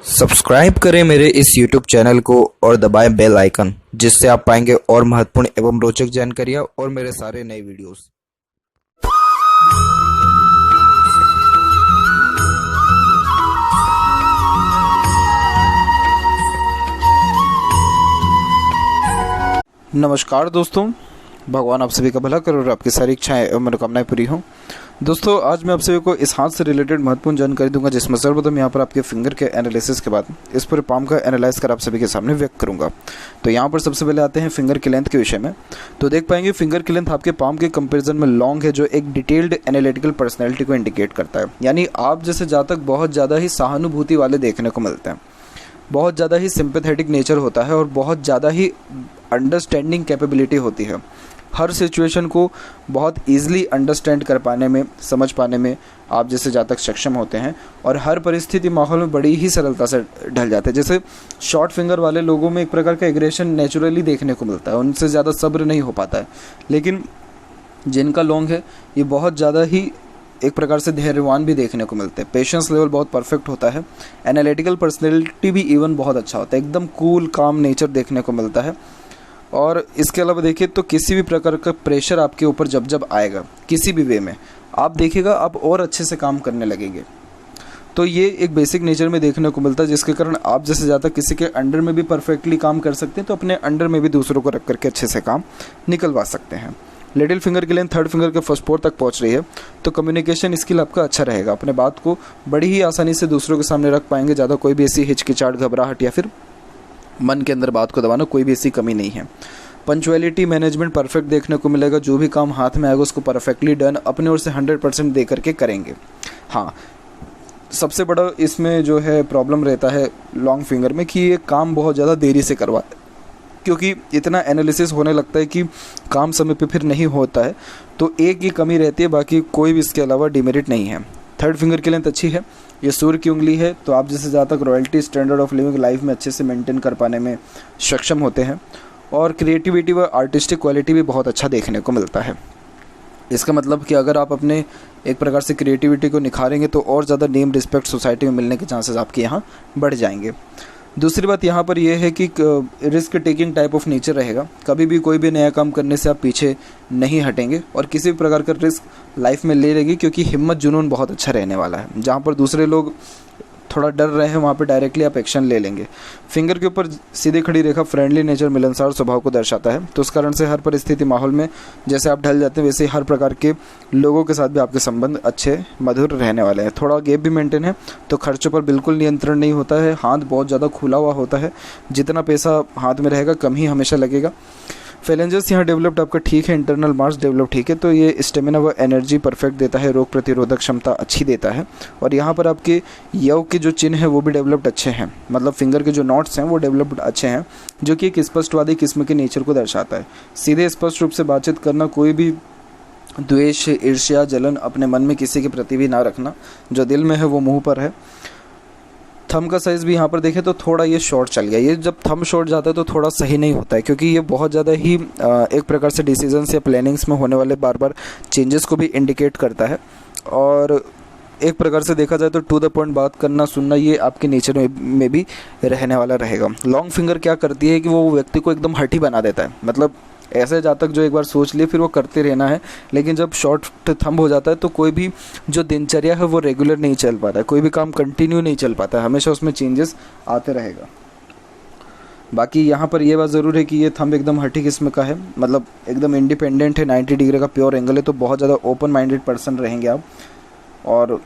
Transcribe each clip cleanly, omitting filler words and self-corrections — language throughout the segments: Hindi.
सब्सक्राइब करें मेरे इस YouTube चैनल को और दबाएं बेल आइकन, जिससे आप पाएंगे और महत्वपूर्ण एवं रोचक जानकारियाँ और मेरे सारे नए वीडियोस। नमस्कार दोस्तों, भगवान आप सभी का भला करे और आपकी सारी इच्छाएं एवं मनोकामनाएं पूरी हों। दोस्तों, आज मैं आप सभी को इस हाथ से रिलेटेड महत्वपूर्ण जानकारी दूंगा, जिसमें सर्वप्रथम यहाँ पर आपके फिंगर के एनालिसिस के बाद इस पूरे पाम का एनालाइज कर आप सभी के सामने व्यक्त करूंगा। तो यहाँ पर सबसे पहले आते हैं फिंगर की लेंथ के विषय में। तो देख पाएंगे फिंगर की लेंथ आपके पाम के कंपेरिजन में लॉन्ग है, जो एक डिटेल्ड एनालिटिकल पर्सनैलिटी को इंडिकेट करता है। यानी आप जैसे जातक बहुत ज़्यादा ही सहानुभूति वाले देखने को मिलते हैं, बहुत ज़्यादा ही सिंपैथेटिक नेचर होता है और बहुत ज़्यादा ही अंडरस्टैंडिंग कैपेबिलिटी होती है। हर सिचुएशन को बहुत ईजिली अंडरस्टैंड कर पाने में, समझ पाने में आप जैसे जातक सक्षम होते हैं और हर परिस्थिति माहौल में बड़ी ही सरलता से ढल जाते हैं। जैसे शॉर्ट फिंगर वाले लोगों में एक प्रकार का एग्रेशन नेचुरली देखने को मिलता है, उनसे ज़्यादा सब्र नहीं हो पाता है। लेकिन जिनका लॉन्ग है, ये बहुत ज़्यादा ही एक प्रकार से धैर्यवान भी देखने को मिलते हैं। पेशेंस लेवल बहुत परफेक्ट होता है। एनालिटिकल पर्सनैलिटी भी इवन बहुत अच्छा होता है, एकदम कूल काम नेचर देखने को मिलता है। और इसके अलावा देखिए तो किसी भी प्रकार का प्रेशर आपके ऊपर जब जब आएगा किसी भी वे में, आप देखिएगा आप और अच्छे से काम करने लगेंगे। तो ये एक बेसिक नेचर में देखने को मिलता है, जिसके कारण आप जैसे ज़्यादा किसी के अंडर में भी परफेक्टली काम कर सकते हैं, तो अपने अंडर में भी दूसरों को रख करके अच्छे से काम निकलवा सकते हैं। लिटिल फिंगर की लेंथ थर्ड फिंगर के फर्स्ट पोर तक पहुंच रही है, तो कम्युनिकेशन स्किल आपका अच्छा रहेगा। अपने बात को बड़ी ही आसानी से दूसरों के सामने रख पाएंगे। ज़्यादा कोई भी ऐसी हिचकिचाहट, घबराहट या फिर मन के अंदर बात को दबाना, कोई भी ऐसी कमी नहीं है। पंचुअलिटी मैनेजमेंट परफेक्ट देखने को मिलेगा। जो भी काम हाथ में आएगा उसको परफेक्टली डन अपने ओर से 100% दे करके करेंगे। हाँ, सबसे बड़ा इसमें जो है प्रॉब्लम रहता है लॉन्ग फिंगर में कि ये काम बहुत ज़्यादा देरी से करवाते, क्योंकि इतना एनालिसिस होने लगता है कि काम समय पे फिर नहीं होता है। तो एक ही कमी रहती है, बाकी कोई भी इसके अलावा डिमेरिट नहीं है। थर्ड फिंगर की लेंथ अच्छी है, ये सूर्य की उंगली है, तो आप जैसे ज़्यादा तक royalty standard of living life में अच्छे से मेंटेन कर पाने में सक्षम होते हैं। और क्रिएटिविटी व आर्टिस्टिक क्वालिटी भी बहुत अच्छा देखने को मिलता है। इसका मतलब कि अगर आप अपने एक प्रकार से क्रिएटिविटी को निखारेंगे तो और ज़्यादा नेम रिस्पेक्ट सोसाइटी में मिलने के चांसेस आपके यहाँ बढ़ जाएंगे। दूसरी बात यहाँ पर यह है कि risk taking type of nature रहेगा। कभी भी कोई भी नया काम करने से आप पीछे नहीं हटेंगे और किसी भी प्रकार का रिस्क लाइफ में ले लेंगे, क्योंकि हिम्मत जुनून बहुत अच्छा रहने वाला है। जहाँ पर दूसरे लोग थोड़ा डर रहे हैं, वहाँ पे डायरेक्टली आप एक्शन ले लेंगे। फिंगर के ऊपर सीधी खड़ी रेखा फ्रेंडली नेचर, मिलनसार स्वभाव को दर्शाता है। तो उस कारण से हर परिस्थिति माहौल में जैसे आप ढल जाते हैं, वैसे ही हर प्रकार के लोगों के साथ भी आपके संबंध अच्छे मधुर रहने वाले हैं। थोड़ा गैप भी मेंटेन है, तो खर्चों पर बिल्कुल नियंत्रण नहीं होता है। हाथ बहुत ज़्यादा खुला हुआ होता है, जितना पैसा हाथ में रहेगा कम ही हमेशा लगेगा। फैलेंजेस यहाँ डेवलप्ड आपका ठीक है, इंटरनल मार्स डेवलप ठीक है, तो ये स्टेमिना व एनर्जी परफेक्ट देता है, रोग प्रतिरोधक क्षमता अच्छी देता है। और यहाँ पर आपके यव के जो चिन्ह है वो भी डेवलप्ड अच्छे हैं, मतलब फिंगर के जो नॉट्स हैं वो डेवलप्ड अच्छे हैं, जो कि एक स्पष्टवादी किस्म के नेचर को दर्शाता है। सीधे स्पष्ट रूप से बातचीत करना, कोई भी द्वेष, ईर्ष्या, जलन अपने मन में किसी के प्रति भी ना रखना। जो दिल में है वो मुँह पर है। थम का साइज़ भी यहाँ पर देखें तो थोड़ा ये शॉर्ट चल गया। ये जब थम शॉर्ट जाता है तो थोड़ा सही नहीं होता है, क्योंकि ये बहुत ज़्यादा ही एक प्रकार से डिसीजंस या प्लानिंग्स में होने वाले बार बार चेंजेस को भी इंडिकेट करता है। और एक प्रकार से देखा जाए तो टू द पॉइंट बात करना, सुनना, ये आपके नेचर में भी रहने वाला रहेगा। लॉन्ग फिंगर क्या करती है कि वो व्यक्ति को एकदम हठी बना देता है। मतलब ऐसे जातक जो एक बार सोच लिए फिर वो करते रहना है, लेकिन जब शॉर्ट थंब हो जाता है तो कोई भी जो दिनचर्या है वो रेगुलर नहीं चल पाता है, कोई भी काम कंटिन्यू नहीं चल पाता है, हमेशा उसमें चेंजेस आते रहेगा। बाकी यहाँ पर ये बात ज़रूर है कि ये थंब एकदम हठी किस्म का है, मतलब एकदम इंडिपेंडेंट है, 90 डिग्री का प्योर एंगल है, तो बहुत ज़्यादा ओपन माइंडेड पर्सन रहेंगे आप। और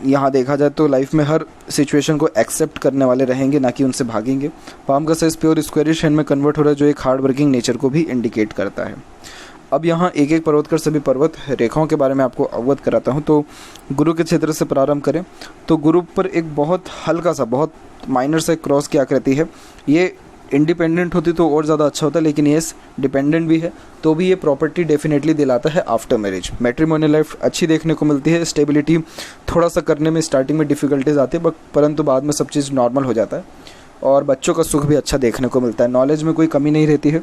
यहाँ देखा जाए तो लाइफ में हर सिचुएशन को एक्सेप्ट करने वाले रहेंगे, ना कि उनसे भागेंगे। पाम का साइज प्योर स्क्वायरिश हैंड में कन्वर्ट हो रहा है, जो एक हार्ड वर्किंग नेचर को भी इंडिकेट करता है। अब यहाँ एक एक पर्वत कर सभी पर्वत रेखाओं के बारे में आपको अवगत कराता हूँ। तो गुरु के क्षेत्र से प्रारंभ करें तो गुरु पर एक बहुत हल्का सा, बहुत माइनर सा क्रॉस की आकृति है। ये इंडिपेंडेंट होती तो और ज़्यादा अच्छा होता, लेकिन ये डिपेंडेंट भी है, तो भी ये प्रॉपर्टी डेफिनेटली दिलाता है आफ्टर मैरिज। मैट्रिमोनियल लाइफ अच्छी देखने को मिलती है। स्टेबिलिटी थोड़ा सा करने में स्टार्टिंग में डिफ़िकल्टीज आती है, परंतु बाद में सब चीज़ नॉर्मल हो जाता है। और बच्चों का सुख भी अच्छा देखने को मिलता है। नॉलेज में कोई कमी नहीं रहती है।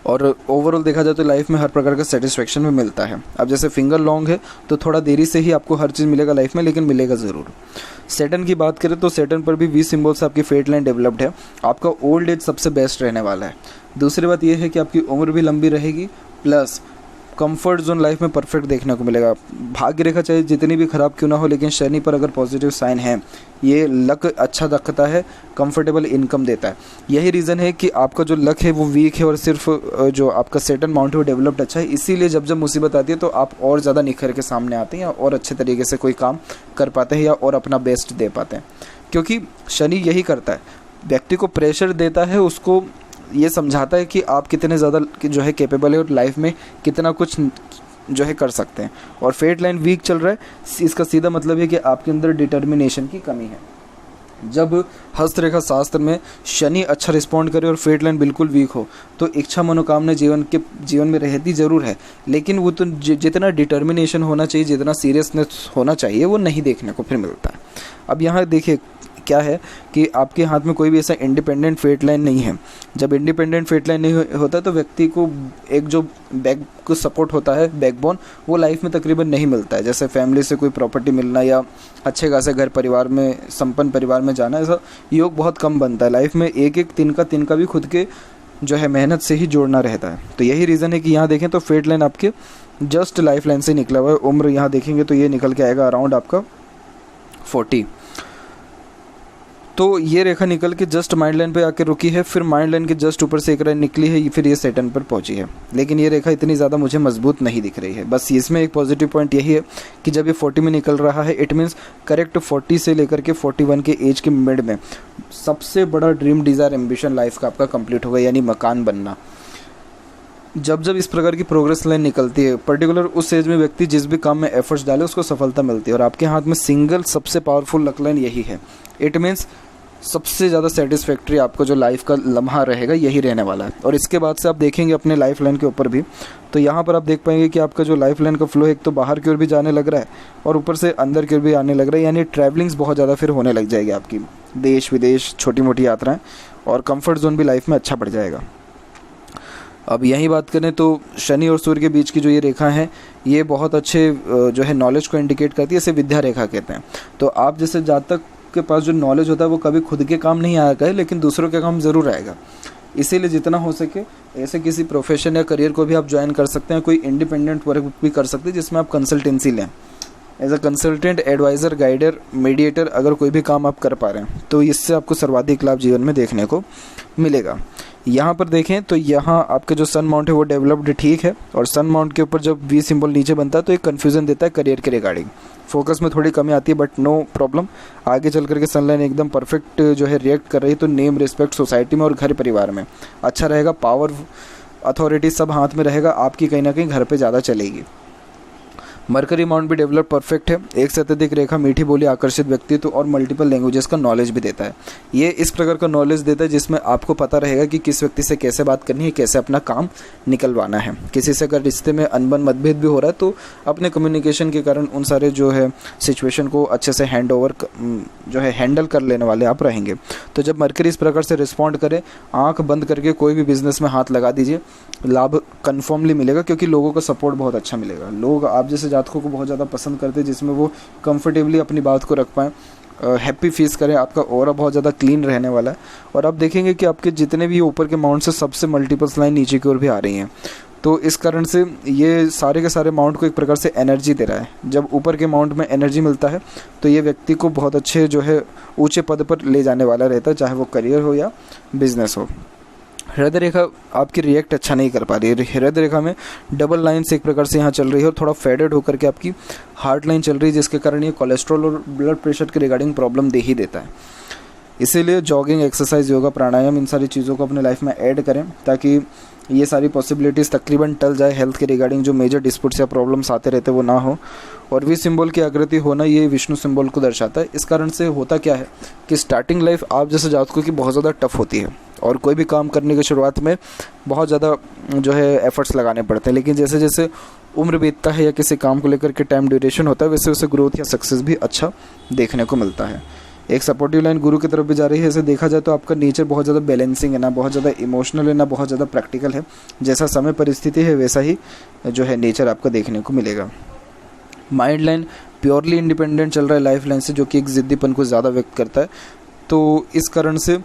और ओवरऑल देखा जाए तो लाइफ में हर प्रकार का सेटिस्फेक्शन भी मिलता है। अब जैसे फिंगर लॉन्ग है तो थोड़ा देरी से ही आपको हर चीज़ मिलेगा लाइफ में, लेकिन मिलेगा ज़रूर। सैटर्न की बात करें तो सैटर्न पर भी वी सिंबल से आपकी फेट लाइन डेवलप्ड है। आपका ओल्ड एज सबसे बेस्ट रहने वाला है। दूसरी बात यह है कि आपकी उम्र भी लंबी रहेगी, प्लस कंफर्ट जोन लाइफ में परफेक्ट देखने को मिलेगा। भाग्य रेखा चाहे जितनी भी खराब क्यों ना हो, लेकिन शनि पर अगर पॉजिटिव साइन है, ये लक अच्छा रखता है, कंफर्टेबल इनकम देता है। यही रीज़न है कि आपका जो लक है वो वीक है और सिर्फ जो आपका सैटर्न माउंट है वो डेवलप्ड अच्छा है। इसीलिए जब जब मुसीबत आती है तो आप और ज़्यादा निखर के सामने आते हैं और अच्छे तरीके से कोई काम कर पाते हैं या और अपना बेस्ट दे पाते हैं। क्योंकि शनि यही करता है, व्यक्ति को प्रेशर देता है, उसको ये समझाता है कि आप कितने ज़्यादा जो है कैपेबल है और लाइफ में कितना कुछ जो है कर सकते हैं। और फेट लाइन वीक चल रहा है, इसका सीधा मतलब है कि आपके अंदर डिटर्मिनेशन की कमी है। जब हस्तरेखा शास्त्र में शनि अच्छा रिस्पॉन्ड करे और फेट लाइन बिल्कुल वीक हो तो इच्छा मनोकामना जीवन में रहती ज़रूर है, लेकिन वो तो जितना डिटर्मिनेशन होना चाहिए, जितना सीरियसनेस होना चाहिए, वो नहीं देखने को फिर मिलता है। अब यहाँ देखिए क्या है कि आपके हाथ में कोई भी ऐसा इंडिपेंडेंट फेट लाइन नहीं है। जब इंडिपेंडेंट फेट लाइन नहीं होता तो व्यक्ति को एक जो बैक को सपोर्ट होता है, बैकबोन, वो लाइफ में तकरीबन नहीं मिलता है। जैसे फैमिली से कोई प्रॉपर्टी मिलना या अच्छे खासे घर परिवार में, संपन्न परिवार में जाना, ऐसा योग बहुत कम बनता है। लाइफ में एक एक तिनका भी खुद के जो है मेहनत से ही जोड़ना रहता है। तो यही रीज़न है कि यहाँ देखें तो फेट लाइन आपके जस्ट लाइफ लाइन से निकला हुआ है। उम्र यहाँ देखेंगे तो ये निकल के आएगा अराउंड आपका 40। तो ये रेखा निकल के जस्ट माइंड लाइन पे आके रुकी है, फिर माइंड लाइन के जस्ट ऊपर से एक लाइन निकली है, फिर ये सैटर्न पर पहुंची है। लेकिन ये रेखा इतनी ज़्यादा मुझे मजबूत नहीं दिख रही है। बस इसमें एक पॉजिटिव पॉइंट यही है कि जब ये 40 में निकल रहा है, इट मीन्स करेक्ट 40 से लेकर के 41 के एज के मिड में सबसे बड़ा ड्रीम डिज़ायर एम्बिशन लाइफ का आपका कंप्लीट होगा, यानी मकान बनना। जब जब इस प्रकार की प्रोग्रेस लाइन निकलती है, पर्टिकुलर उस एज में व्यक्ति जिस भी काम में एफर्ट्स डाले उसको सफलता मिलती है। और आपके हाथ में सिंगल सबसे पावरफुल लक लाइन यही है। इट मीन्स सबसे ज़्यादा सेटिस्फैक्ट्री आपको जो लाइफ का लम्हा रहेगा यही रहने वाला है। और इसके बाद से आप देखेंगे अपने लाइफ लाइन के ऊपर भी, तो यहाँ पर आप देख पाएंगे कि आपका जो लाइफ लाइन का फ्लो है, एक तो बाहर की ओर भी जाने लग रहा है और ऊपर से अंदर की ओर भी आने लग रहा है। यानी ट्रैवलिंग्स बहुत ज़्यादा फिर होने लग जाएगी आपकी, देश विदेश, छोटी मोटी यात्राएँ, और कंफर्ट जोन भी लाइफ में अच्छा बढ़ जाएगा। अब यही बात करें तो शनि और सूर्य के बीच की जो ये रेखा है, ये बहुत अच्छे जो है नॉलेज को इंडिकेट करती है, इसे विद्या रेखा कहते हैं। तो आप जैसे जातक के पास जो नॉलेज होता है वो कभी खुद के काम नहीं आएगा है, लेकिन दूसरों के काम ज़रूर आएगा। इसीलिए जितना हो सके ऐसे किसी प्रोफेशन या करियर को भी आप ज्वाइन कर सकते हैं। कोई इंडिपेंडेंट वर्क भी कर सकते हैं जिसमें आप कंसल्टेंसी लें, as a consultant, adviser, guider, mediator. अगर कोई भी काम आप कर पा रहे हैं तो इससे आपको सर्वाधिक लाभ जीवन में देखने को मिलेगा। यहाँ पर देखें तो यहाँ आपके जो सन माउंट है वो डेवलप्ड ठीक है, और सन माउंट के ऊपर जब वी सिंबल नीचे बनता है तो एक कन्फ्यूज़न देता है करियर के रिगार्डिंग। फोकस में थोड़ी कमी आती है, बट नो प्रॉब्लम। आगे चल करके सनलाइन एकदम परफेक्ट जो है रिएक्ट कर रही है, तो नेम, रिस्पेक्ट सोसाइटी में और घर परिवार में अच्छा रहेगा। पावर, अथॉरिटी सब हाथ में रहेगा, आपकी कहीं ना कहीं घर पे ज़्यादा चलेगी। मरकरी माउंट भी डेवलप परफेक्ट है। एक से अत्यधिक रेखा, मीठी बोली, आकर्षित व्यक्तित्व और मल्टीपल लैंग्वेजेस का नॉलेज भी देता है। ये इस प्रकार का नॉलेज देता है जिसमें आपको पता रहेगा कि किस व्यक्ति से कैसे बात करनी है, कैसे अपना काम निकलवाना है। किसी से अगर रिश्ते में अनबन, मतभेद भी हो रहा है तो अपने कम्युनिकेशन के कारण उन सारे जो है सिचुएशन को अच्छे से हैंडल कर लेने वाले आप रहेंगे। तो जब मरकरी इस प्रकार से रिस्पॉन्ड करे, आँख बंद करके कोई भी बिजनेस में हाथ लगा दीजिए, लाभ कन्फर्मली मिलेगा, क्योंकि लोगों का सपोर्ट बहुत अच्छा मिलेगा। लोग आप जैसे जातकों को बहुत ज़्यादा पसंद करते हैं जिसमें वो कंफर्टेबली अपनी बात को रख पाएँ, हैप्पी फीस करें। आपका ऑरा बहुत ज़्यादा क्लीन रहने वाला है। और आप देखेंगे कि आपके जितने भी ऊपर के माउंट से सबसे मल्टीपल्स लाइन नीचे की ओर भी आ रही हैं, तो इस कारण से ये सारे के सारे माउंट को एक प्रकार से एनर्जी दे रहा है। जब ऊपर के माउंट में एनर्जी मिलता है तो ये व्यक्ति को बहुत अच्छे जो है ऊँचे पद पर ले जाने वाला रहता है, चाहे वो करियर हो या बिजनेस हो। हृदय रेखा आपकी रिएक्ट अच्छा नहीं कर पा रही है। हृदय रेखा में डबल लाइन से एक प्रकार से यहाँ चल रही है और थोड़ा फेडेड होकर के आपकी हार्ट लाइन चल रही है, जिसके कारण ये कोलेस्ट्रॉल और ब्लड प्रेशर के रिगार्डिंग प्रॉब्लम दे ही देता है। इसीलिए जॉगिंग, एक्सरसाइज, योगा, प्राणायाम, इन सारी चीज़ों को अपने लाइफ में ऐड करें ताकि ये सारी पॉसिबिलिटीज़ तकरीबन टल जाए। हेल्थ के रिगार्डिंग जो मेजर डिस्प्यूट्स या प्रॉब्लम्स आते रहते वो ना हो। और वी सिंबल की आकृति होना ये विष्णु सिंबल को दर्शाता है। इस कारण से होता क्या है कि स्टार्टिंग लाइफ आप जैसे जातकों की बहुत ज़्यादा टफ होती है और कोई भी काम करने की शुरुआत में बहुत ज़्यादा जो है एफर्ट्स लगाने पड़ते हैं, लेकिन जैसे जैसे उम्र बीतता है या किसी काम को लेकर के टाइम ड्यूरेशन होता है, वैसे वैसे ग्रोथ या सक्सेस भी अच्छा देखने को मिलता है। एक सपोर्टिव लाइन गुरु की तरफ भी जा रही है। ऐसे देखा जाए तो आपका नेचर बहुत ज़्यादा बैलेंसिंग है, ना बहुत ज़्यादा इमोशनल है, ना बहुत ज़्यादा प्रैक्टिकल है। जैसा समय परिस्थिति है वैसा ही जो है नेचर आपको देखने को मिलेगा। माइंड लाइन प्योरली इंडिपेंडेंट चल रहा है लाइफ लाइन से, जो कि एक ज़िद्दीपन को ज़्यादा व्यक्त करता है। तो इस कारण से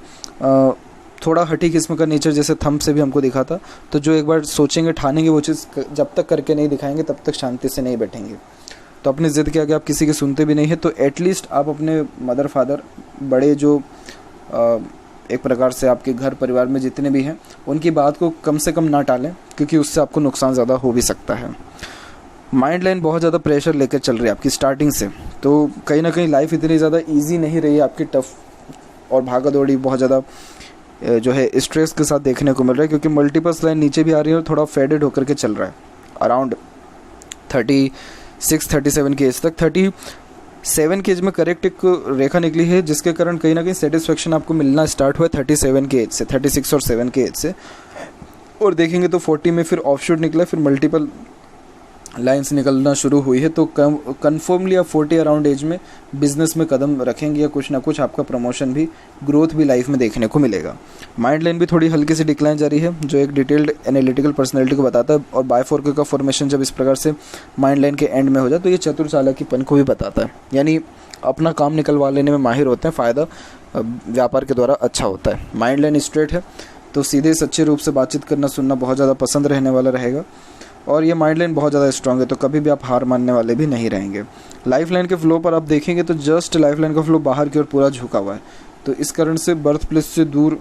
थोड़ा हठी किस्म का नेचर, जैसे थंब से भी हमको दिखा था। तो जो एक बार सोचेंगे ठानेंगे वो चीज़ जब तक करके नहीं दिखाएंगे तब तक शांति से नहीं बैठेंगे। तो अपनी ज़िद के आगे आप किसी के सुनते भी नहीं है। तो एटलीस्ट आप अपने मदर फादर, बड़े जो एक प्रकार से आपके घर परिवार में जितने भी हैं, उनकी बात को कम से कम ना टालें, क्योंकि उससे आपको नुकसान ज़्यादा हो भी सकता है। माइंड लाइन बहुत ज़्यादा प्रेशर लेकर चल रही है आपकी स्टार्टिंग से। तो कहीं ना कहीं लाइफ इतनी ज़्यादा ईजी नहीं रही है आपकी, टफ और भागा दौड़ी बहुत ज़्यादा जो है स्ट्रेस के साथ देखने को मिल रहा है, क्योंकि मल्टीपल्स लाइन नीचे भी आ रही है और थोड़ा फेडेड होकर के चल रहा है। अराउंड 36-37 के एज तक, 37 के एज में करेक्ट एक रेखा निकली है, जिसके कारण कहीं ना कहीं सेटिस्फेक्शन आपको मिलना स्टार्ट हुआ 37 के एज से, 36 और 7 के एज से। और देखेंगे तो 40 में फिर ऑफशूट निकला, फिर मल्टीपल लाइंस निकलना शुरू हुई है। तो कन्फर्मली आप 40 अराउंड एज में बिजनेस में कदम रखेंगे या कुछ ना कुछ आपका प्रमोशन भी, ग्रोथ भी लाइफ में देखने को मिलेगा। माइंड लाइन भी थोड़ी हल्की सी डिक्लाइन जा रही है, जो एक डिटेल्ड एनालिटिकल पर्सनैलिटी को बताता है। और बायफोर्क का फॉर्मेशन जब इस प्रकार से माइंड लाइन के एंड में हो जाए तो ये चतुर चालाकीपन को भी बताता है, यानी अपना काम निकलवा लेने में माहिर होते हैं, फ़ायदा व्यापार के द्वारा अच्छा होता है। माइंड लाइन स्ट्रेट है तो सीधे सच्चे रूप से बातचीत करना सुनना बहुत ज़्यादा पसंद रहने वाला रहेगा। और ये माइंड लाइन बहुत ज़्यादा स्ट्रांग है, तो कभी भी आप हार मानने वाले भी नहीं रहेंगे। लाइफ लाइन के फ्लो पर आप देखेंगे तो जस्ट लाइफ लाइन का फ्लो बाहर की ओर पूरा झुका हुआ है, तो इस कारण से बर्थ प्लेस से दूर,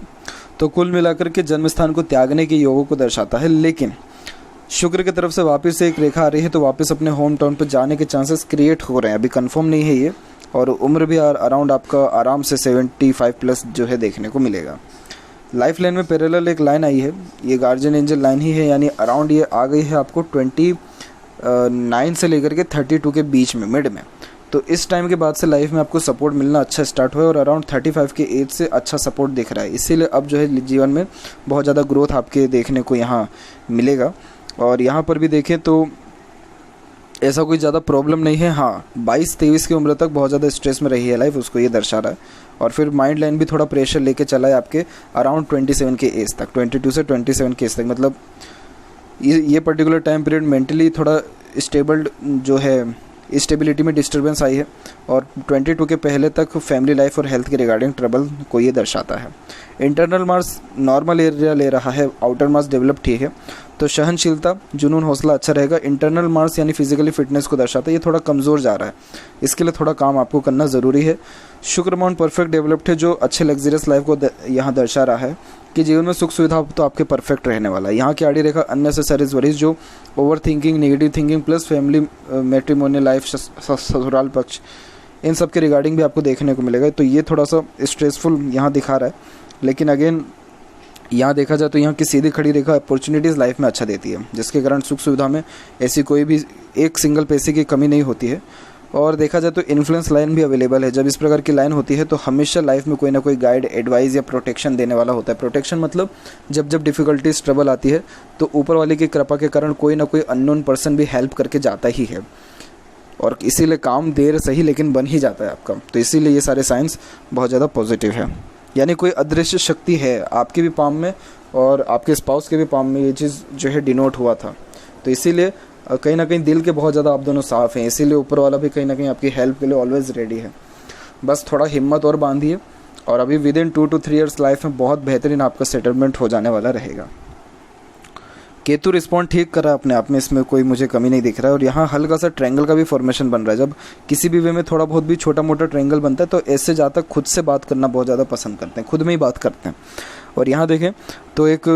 तो कुल मिलाकर के जन्म स्थान को त्यागने के योगों को दर्शाता है। लेकिन शुक्र की तरफ से वापस से एक रेखा आ रही है, तो वापस अपने होम टाउन पर जाने के चांसेस क्रिएट हो रहे हैं। अभी कंफर्म नहीं है ये, और उम्र भी अराउंड आपका आराम से 75 प्लस जो है देखने को मिलेगा। लाइफ लाइन में पैरेलल एक लाइन आई है, ये गार्जियन एंजल लाइन ही है, यानी अराउंड ये आ गई है आपको 29 से लेकर के 32 के बीच में, मिड में। तो इस टाइम के बाद से लाइफ में आपको सपोर्ट मिलना अच्छा स्टार्ट हुआ है, और अराउंड 35 के एज से अच्छा सपोर्ट दिख रहा है। इसीलिए अब जो है जीवन में बहुत ज़्यादा ग्रोथ आपके देखने को यहाँ मिलेगा। और यहाँ पर भी देखें तो ऐसा कोई ज़्यादा प्रॉब्लम नहीं है। हाँ, 22-23 की उम्र तक बहुत ज़्यादा स्ट्रेस में रही है लाइफ, उसको ये दर्शा रहा है। और फिर माइंड लाइन भी थोड़ा प्रेशर लेके चला है आपके अराउंड 27 के एज तक, 22 से 27 के एज तक। मतलब ये पर्टिकुलर टाइम पीरियड मेंटली थोड़ा स्टेबल्ड जो है, स्टेबिलिटी में डिस्टर्बेंस आई है। और 22 के पहले तक फैमिली लाइफ और हेल्थ के रिगार्डिंग ट्रबल को ये दर्शाता है। इंटरनल मार्स नॉर्मल एरिया ले रहा है, आउटर मार्स डेवलप ठीक है, तो सहनशीलता, जुनून, हौसला अच्छा रहेगा। इंटरनल मार्स यानी फिजिकली फिटनेस को दर्शाता है, ये थोड़ा कमज़ोर जा रहा है, इसके लिए थोड़ा काम आपको करना ज़रूरी है। शुक्र माउंट परफेक्ट डेवलप्ड है, जो अच्छे लग्जरियस लाइफ को यहाँ दर्शा रहा है कि जीवन में सुख सुविधा तो आपके परफेक्ट रहने वाला है। यहाँ की आड़ी रेखा अननेसेसरीज वरीज, जो over thinking, negative thinking plus family, matrimonial life, ससुराल पक्ष, इन सब के रिगार्डिंग भी आपको देखने को मिलेगा। तो ये थोड़ा सा स्ट्रेसफुल यहाँ दिखा रहा है। लेकिन अगेन यहाँ देखा जाए तो यहाँ की सीधी खड़ी रेखा अपॉर्चुनिटीज़ लाइफ में अच्छा देती है, जिसके कारण सुख सुविधा में ऐसी कोई भी एक सिंगल पैसे की कमी नहीं होती है। और देखा जाए तो इन्फ्लुएंस लाइन भी अवेलेबल है। जब इस प्रकार की लाइन होती है तो हमेशा लाइफ में कोई ना कोई गाइड, एडवाइस या प्रोटेक्शन देने वाला होता है। प्रोटेक्शन मतलब जब जब डिफ़िकल्टीज, ट्रबल आती है तो ऊपर वाले की कृपा के कारण कोई ना कोई अननोन पर्सन भी हेल्प करके जाता ही है, और इसीलिए काम देर सही लेकिन बन ही जाता है आपका। तो इसीलिए ये सारे साइंस बहुत ज़्यादा पॉजिटिव है, यानी कोई अदृश्य शक्ति है आपके भी पाम में और आपके स्पाउस के भी पाम में, ये चीज़ जो है डिनोट हुआ था। तो इसीलिए कहीं ना कहीं दिल के बहुत ज़्यादा आप दोनों साफ़ हैं, इसीलिए ऊपर वाला भी कहीं ना कहीं आपकी हेल्प के लिए ऑलवेज रेडी है। बस थोड़ा हिम्मत और बांधिए, और अभी with in 2 to 3 years life में बहुत बेहतरीन आपका सेटलमेंट हो जाने वाला रहेगा। केतु रिस्पॉन्ड ठीक कर रहा है अपने आप में, इसमें कोई मुझे कमी नहीं दिख रहा है। और यहाँ हल्का सा ट्रायंगल का भी फॉर्मेशन बन रहा है। जब किसी भी वे में थोड़ा बहुत भी छोटा मोटा ट्रायंगल बनता है तो ऐसे जातक खुद से बात करना बहुत ज़्यादा पसंद करते हैं, खुद में ही बात करते हैं। और यहाँ देखें तो एक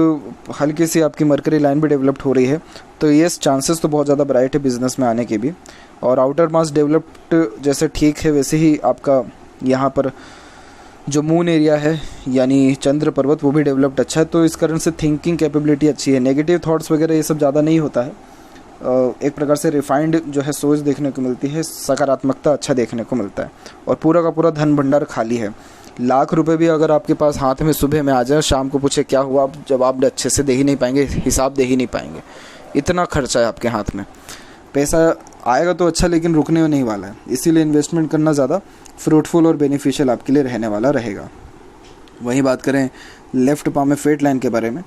हल्की सी आपकी मरकरी लाइन भी डेवलप्ड हो रही है, तो ये चांसेस तो बहुत ज़्यादा ब्राइट है बिजनेस में आने के भी। और आउटर मास डेवलप्ड जैसे ठीक है वैसे ही आपका यहाँ पर जो मून एरिया है यानी चंद्र पर्वत, वो भी डेवलप्ड अच्छा है। तो इस कारण से थिंकिंग कैपेबिलिटी अच्छी है, नेगेटिव थॉट्स वगैरह ये सब ज़्यादा नहीं होता है। एक प्रकार से रिफाइंड जो है सोच देखने को मिलती है, सकारात्मकता अच्छा देखने को मिलता है। और पूरा का पूरा धन भंडार खाली है। लाख रुपए भी अगर आपके पास हाथ में सुबह में आ जाए, शाम को पूछे क्या हुआ, आप जवाब अच्छे से दे ही नहीं पाएंगे, हिसाब दे ही नहीं पाएंगे, इतना खर्चा है आपके हाथ में। पैसा आएगा तो अच्छा, लेकिन रुकने नहीं वाला है, इसीलिए इन्वेस्टमेंट करना ज़्यादा फ्रूटफुल और बेनिफिशियल आपके लिए रहने वाला रहेगा। वहीं बात करें लेफ़्ट पाम में फेट लाइन के बारे में,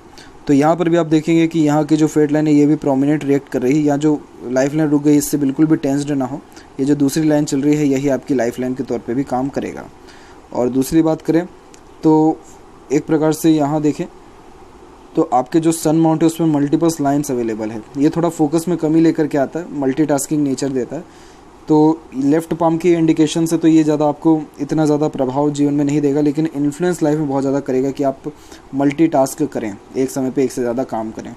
तो यहाँ पर भी आप देखेंगे कि यहाँ की जो फेट लाइन है ये भी प्रोमिनेंट रिएक्ट कर रही है। यहाँ जो लाइफ लाइन रुक गई इससे बिल्कुल भी टेंस्ड ना हो, ये जो दूसरी लाइन चल रही है यही आपकी लाइफ लाइन के तौर पे भी काम करेगा। और दूसरी बात करें तो एक प्रकार से यहाँ देखें तो आपके जो सन माउंट है उसमें मल्टीपल्स लाइन्स अवेलेबल है। ये थोड़ा फोकस में कमी लेकर के आता है, मल्टीटास्किंग नेचर देता है। तो लेफ़्ट पाम की इंडिकेशन से तो ये ज़्यादा आपको इतना ज़्यादा प्रभाव जीवन में नहीं देगा, लेकिन इन्फ्लुएंस लाइफ में बहुत ज़्यादा करेगा कि आप मल्टीटास्क करें, एक समय पे एक से ज़्यादा काम करें।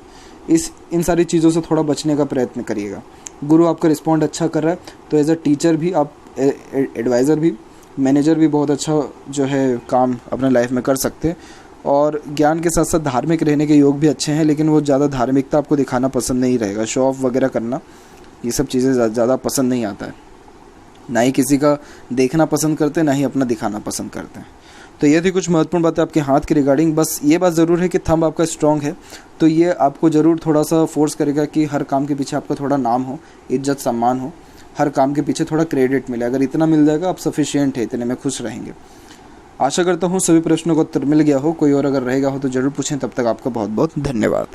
इन सारी चीज़ों से थोड़ा बचने का प्रयत्न करिएगा। गुरु आपका रिस्पॉन्ड अच्छा कर रहा है तो एज अ टीचर भी आप, एडवाइज़र भी, मैनेजर भी बहुत अच्छा जो है काम अपने लाइफ में कर सकते हैं। और ज्ञान के साथ साथ धार्मिक रहने के योग भी अच्छे हैं, लेकिन वो ज़्यादा धार्मिकता आपको दिखाना पसंद नहीं रहेगा। शो ऑफ वगैरह करना ये सब चीज़ें ज़्यादा पसंद नहीं आता है, ना ही किसी का देखना पसंद करते हैं, ना ही अपना दिखाना पसंद करते हैं। तो ये थी कुछ महत्वपूर्ण बातें आपके हाथ के रिगार्डिंग। बस ये बात ज़रूर है कि थंब आपका स्ट्रॉन्ग है तो ये आपको ज़रूर थोड़ा सा फोर्स करेगा कि हर काम के पीछे आपका थोड़ा नाम हो, इज्जत सम्मान हो, हर काम के पीछे थोड़ा क्रेडिट मिले। अगर इतना मिल जाएगा आप सफिशिएंट है, इतने में खुश रहेंगे। आशा करता हूँ सभी प्रश्नों का उत्तर मिल गया हो। कोई और अगर रहेगा हो तो ज़रूर पूछें। तब तक आपका बहुत बहुत धन्यवाद।